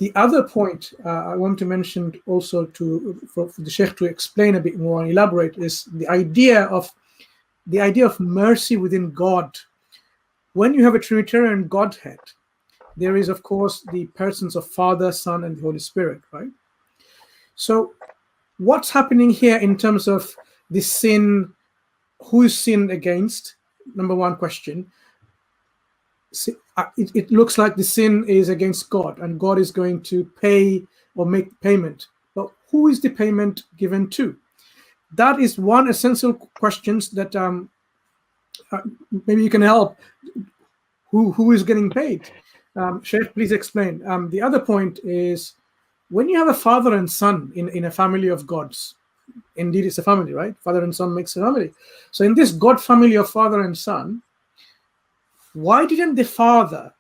The other point I want to mention also for the Sheikh to explain a bit more and elaborate is the idea of mercy within God. When you have a Trinitarian Godhead, there is, of course, the persons of Father, Son, and the Holy Spirit, right? So what's happening here in terms of the sin, who is sinned against? Number one question. It looks like the sin is against God, and God is going to pay or make payment. But who is the payment given to? That is one essential question that maybe you can help. Who is getting paid? Sheikh, please explain. The other point is, when you have a father and son in a family of gods, indeed it's a family, right? Father and son makes a family. So in this God family of father and son, why didn't the father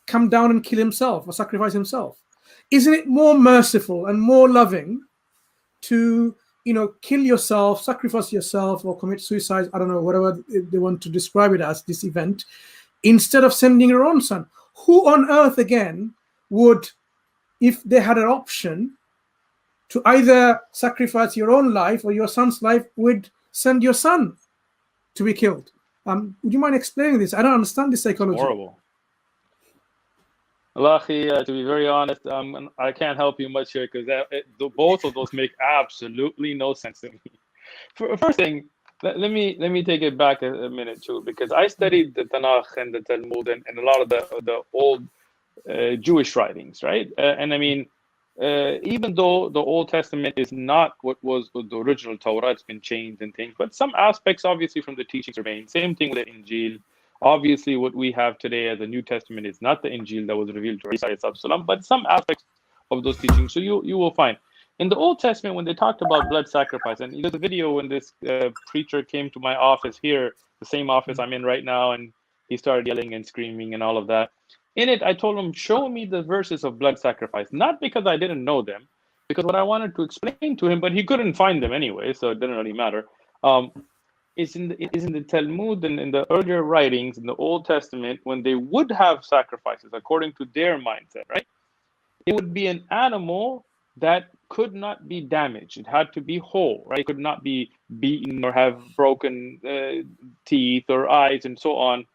come down and kill himself or sacrifice himself? Isn't it more merciful and more loving to, kill yourself, sacrifice yourself, or commit suicide? I don't know, whatever they want to describe it as, this event, instead of sending your own son? Who on earth again would, if they had an option to either sacrifice your own life or your son's life, would send your son to be killed? Would you mind explaining this? I don't understand this psychology. Horrible. Alahi, to be very honest, I can't help you much here because both of those make absolutely no sense to me. First thing, let me take it back a minute too, because I studied the Tanakh and the Talmud and a lot of the old Jewish writings, right? And I mean, even though the Old Testament is not what was the original Torah, it's been changed and things, but some aspects obviously from the teachings remain. Same thing with the Injil. Obviously, what we have today as the New Testament is not the Injil that was revealed to Isa, but some aspects of those teachings. So you will find in the Old Testament, when they talked about blood sacrifice, and there's a video when this preacher came to my office here, the same office I'm in right now, and he started yelling and screaming and all of that. In it, I told him, show me the verses of blood sacrifice, not because I didn't know them, because what I wanted to explain to him, but he couldn't find them anyway, so it didn't really matter. Is in the Talmud and in the earlier writings in the Old Testament, when they would have sacrifices according to their mindset, right? It would be an animal that could not be damaged. It had to be whole, right? It could not be beaten or have broken teeth or eyes and so on.